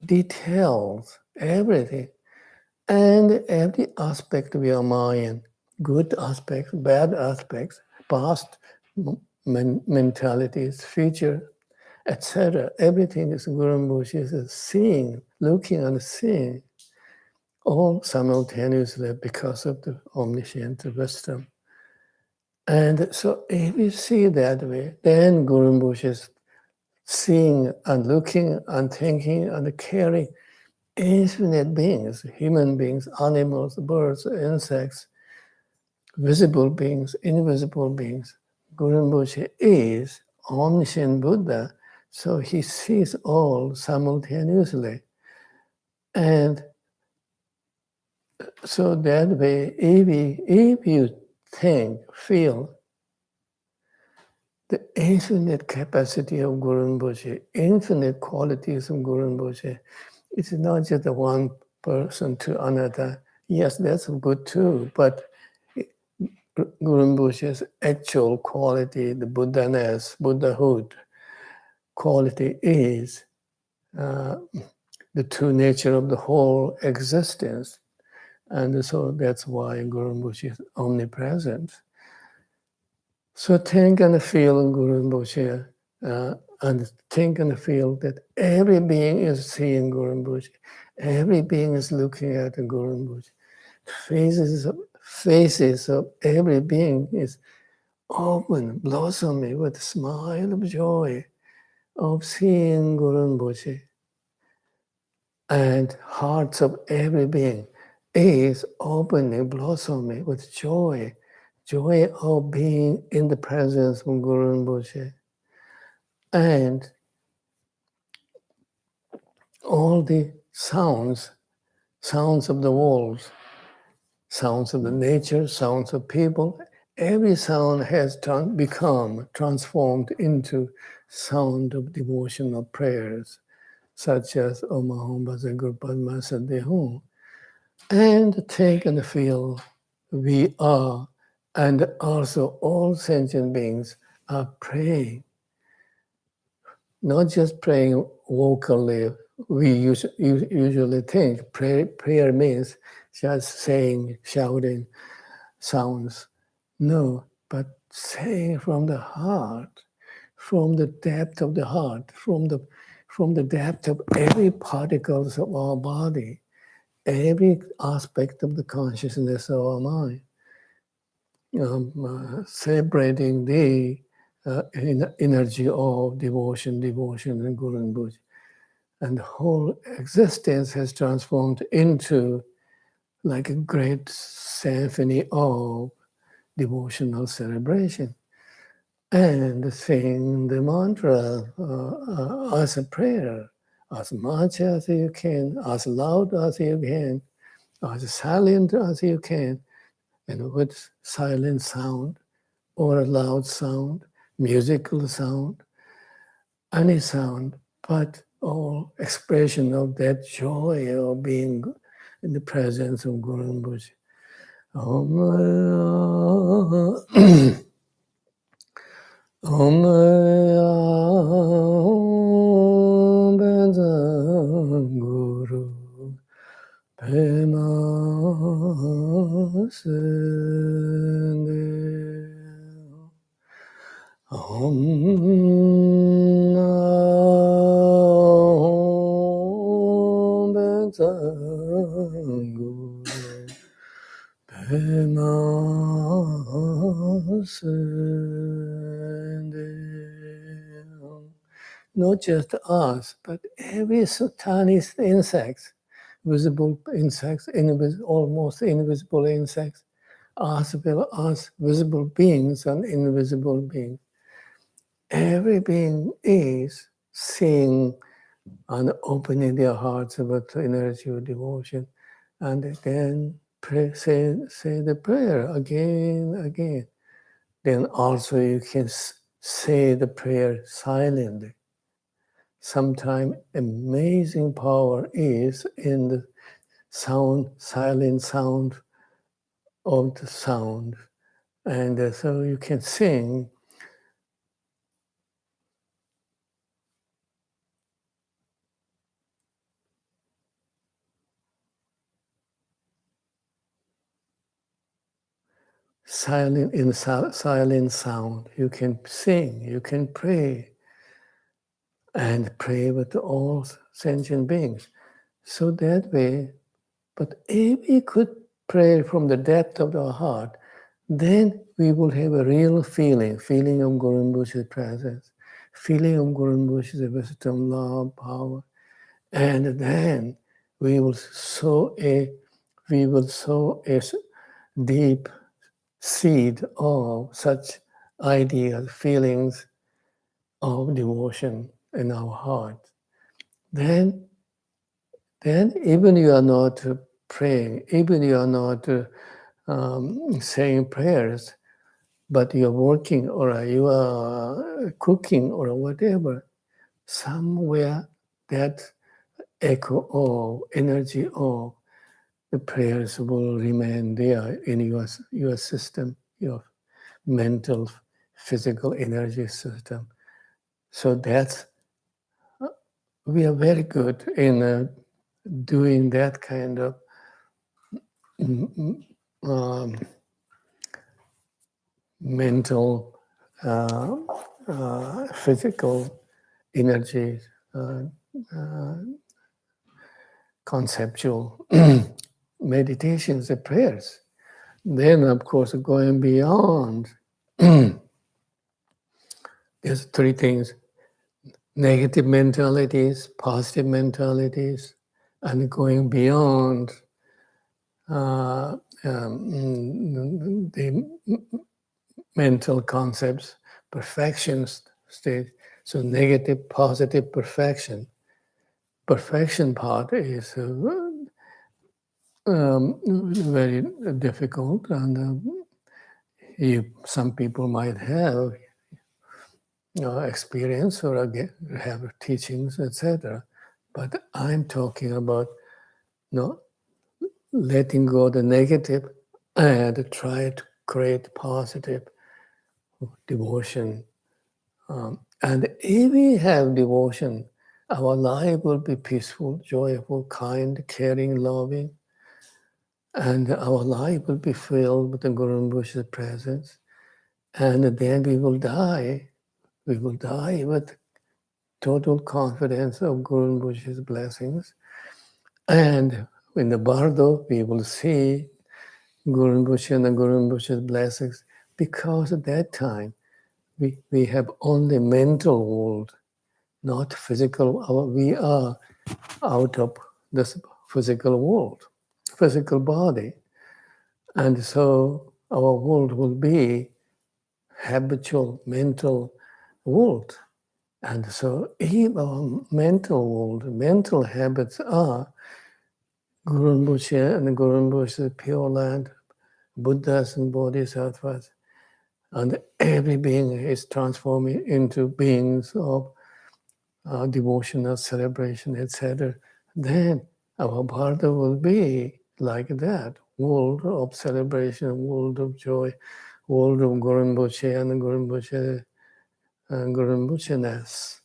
details, everything, and every aspect of your mind, good aspects, bad aspects, past mentalities, future, etc. Everything is Guru Rinpoche is seeing, looking and seeing, all simultaneously because of the omniscient wisdom. And so if you see that way, then Guru Rinpoche is seeing and looking and thinking and caring infinite beings, human beings, animals, birds, insects, visible beings, invisible beings. Guru Rinpoche is omniscient Buddha, so he sees all simultaneously. And so that way, if you feel the infinite capacity of Guru Rinpoche, infinite qualities of Guru Rinpoche, it's not just one person to another. Yes, that's good too, but Guru Rinpoche's actual quality, the Buddha-ness, Buddhahood quality is the true nature of the whole existence. And so that's why Guru Rinpoche is omnipresent. So think and feel Guru Rinpoche, and think and feel that every being is seeing Guru Rinpoche. Every being is looking at Guru Rinpoche. faces of every being is open, blossoming with a smile of joy of seeing Guru Rinpoche. And hearts of every being is opening, blossoming with joy, joy of being in the presence of Guru Rinpoche. And all the sounds of the walls, sounds of the nature, sounds of people, every sound has become transformed into sound of devotional prayers, such as Om Ahom Bhaja Guru Padma Sadehum. And take and feel we are, and also all sentient beings are praying, not just praying vocally. We usually think prayer means just saying, shouting sounds. No, but saying from the heart, from the depth of the heart, from the depth of every particles of our body, every aspect of the consciousness of our mind, celebrating the energy of devotion and Guru Rinpoche. And the whole existence has transformed into like a great symphony of devotional celebration. And sing the mantra as a prayer, as much as you can, as loud as you can, as silent as you can, and with silent sound or a loud sound, musical sound, any sound, but all expression of that joy of being in the presence of Guru Rinpoche. Om Bhaja Guru Pema Sende Om Bhaja Guru Pema Sende. Not just us, but every tiny insects, visible insects, almost invisible insects, as well as visible beings and invisible beings. Every being is seeing and opening their hearts about the energy of devotion, and then say the prayer again. Then also you can say the prayer silently. Sometimes amazing power is in the sound, silent sound of the sound. And so you can sing silent sound. You can sing, you can pray, and pray with all sentient beings. So that way, but if we could pray from the depth of our heart, then we will have a real feeling of Guru Rinpoche's presence, feeling of Guru Rinpoche's wisdom, love, power, and then we will sow a deep seed of such ideas, feelings of devotion in our heart. Then even you are not praying, even you are not saying prayers, but you're working or you are cooking or whatever, somewhere that echo of energy of the prayers will remain there in your system, your mental, physical energy system. So that's, we are very good in doing that kind of mental, physical energy, conceptual meditations and prayers. Then, of course, going beyond, there's three things: negative mentalities, positive mentalities, and going beyond the mental concepts, perfection state. So negative, positive, perfection. Perfection part is very difficult, and some people might have experience or have teachings, etc. But I'm talking about letting go the negative and try to create positive devotion. And if we have devotion, our life will be peaceful, joyful, kind, caring, loving, and our life will be filled with the Guru Rinpoche's presence. And then we will die. We will die with total confidence of Guru Rinpoche's blessings. And in the Bardo, we will see Guru Rinpoche and the Guru Rinpoche's blessings, because at that time we have only mental world, not physical. We are out of this physical world, physical body. And so our world will be habitual mental world. And so if our mental world, mental habits are Guru Rinpoche and Guru Rinpoche's pure land, Buddhas and Bodhisattvas, and every being is transforming into beings of devotional celebration, etc. Then our Bharata will be like that, world of celebration, world of joy, world of Guru Rinpoche and Guru Rinpoche-ness.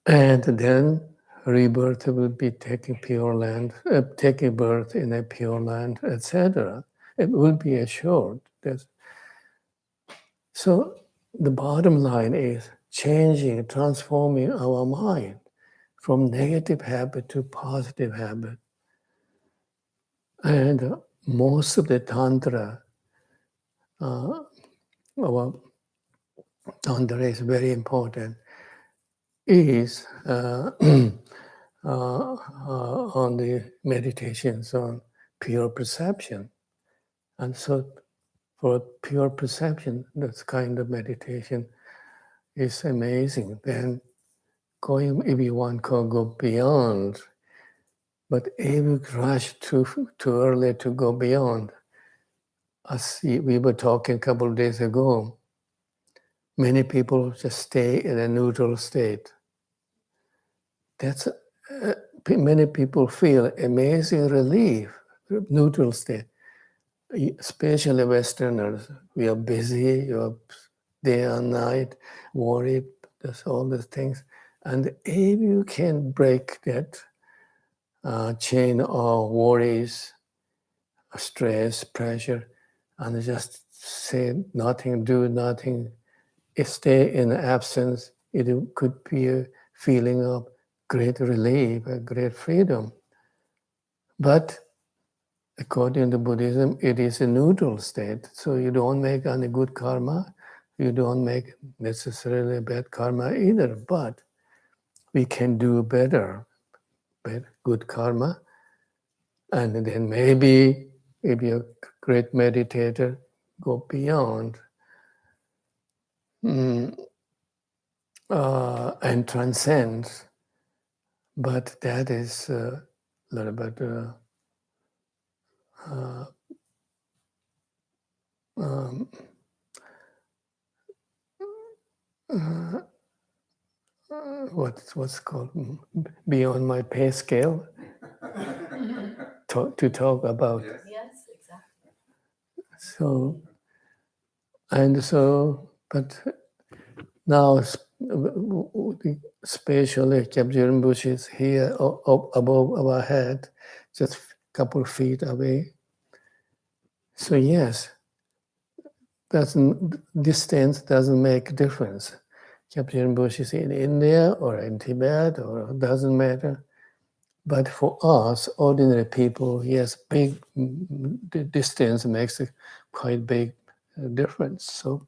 And then rebirth will be taking pure land, taking birth in a pure land, etc. It will be assured. So the bottom line is changing, transforming our mind from negative habit to positive habit. And most of the Tantra, our Tantra is very important, is on the meditations on pure perception. And so for pure perception, this kind of meditation is amazing. Then if you want to go beyond, but if you rush too early to go beyond, as we were talking a couple of days ago, many people just stay in a neutral state. That's many people feel amazing relief, neutral state. Especially Westerners, we are busy, you're day and night, worried, there's all these things. And if you can break that chain of worries, stress, pressure, and just say nothing, do nothing, stay in absence, it could be a feeling of great relief, a great freedom. But according to Buddhism, it is a neutral state. So you don't make any good karma. You don't make necessarily bad karma either. But we can do better, good karma. And then maybe if you're a great meditator, go beyond and transcend. But that is a little bit what's called beyond my pay scale to talk about. Yes, exactly. So, but now, spatially, Kyabje Rinpoche is here above our head, just a couple of feet away. So yes, distance doesn't make a difference. Kyabje Rinpoche is in India or in Tibet, or it doesn't matter. But for us, ordinary people, yes, big the distance makes a quite big difference. So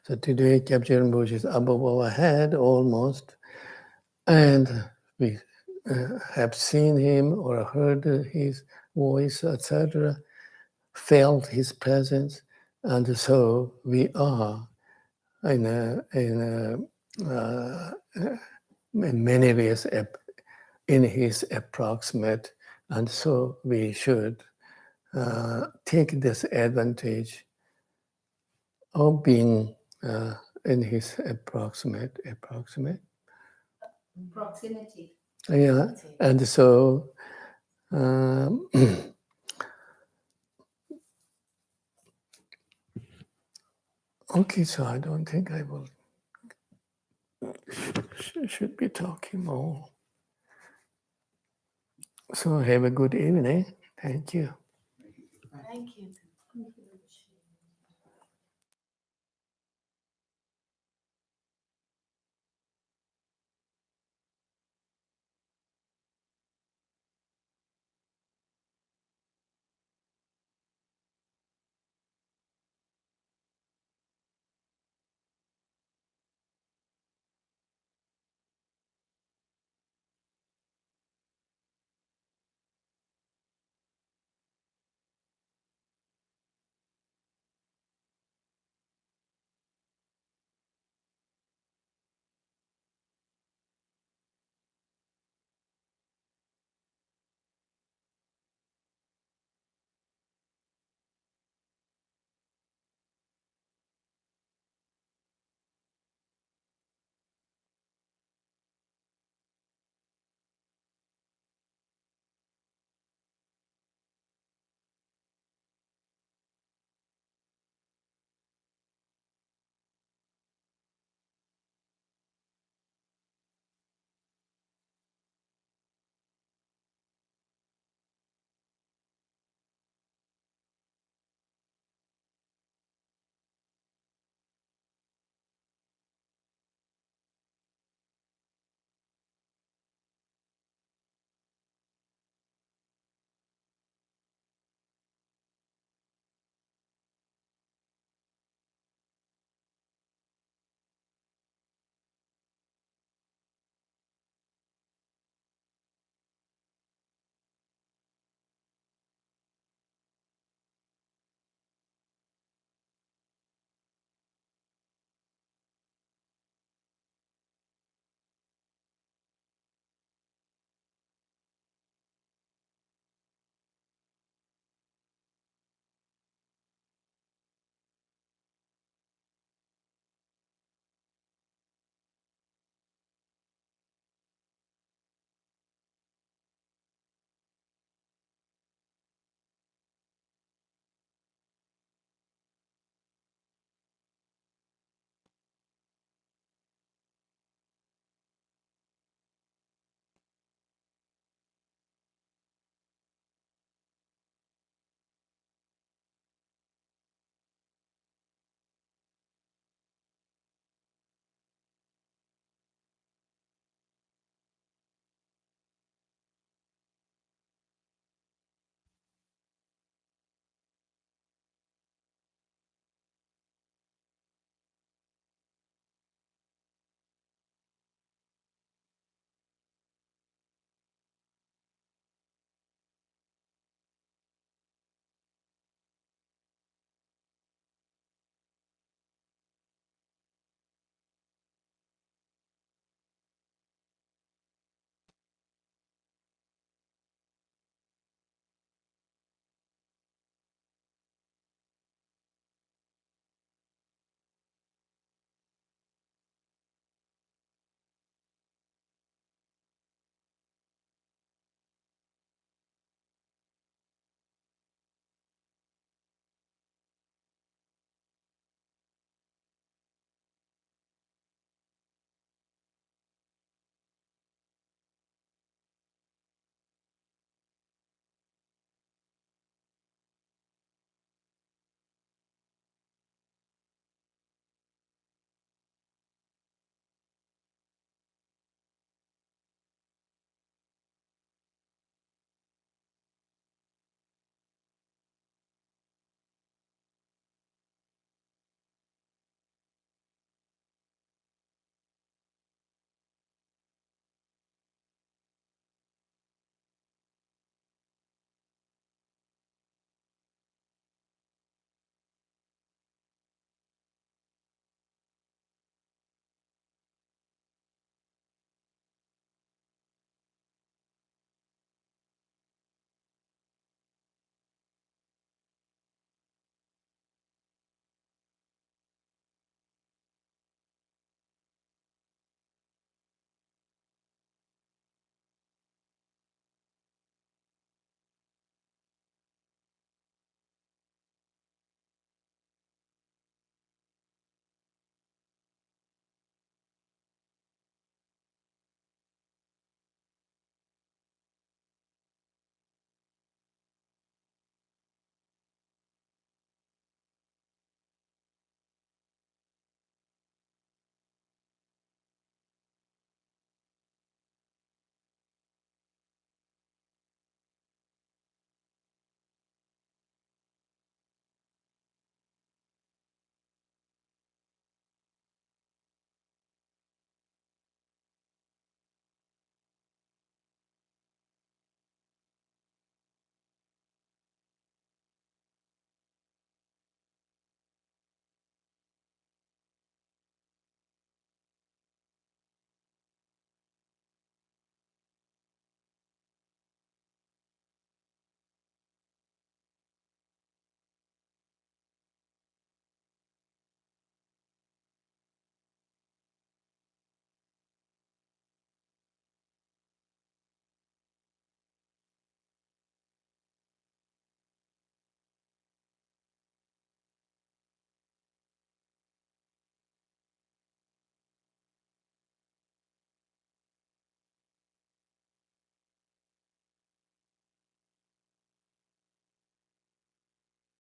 today, Kyabje Rinpoche is above our head almost, and we have seen him or heard his voice, etc., felt his presence, and so we are in many ways in his approximate, and so we should take this advantage of being in his proximity. Yeah, and so okay, so I don't think I will should be talking more. So have a good evening. Thank you. Thank you.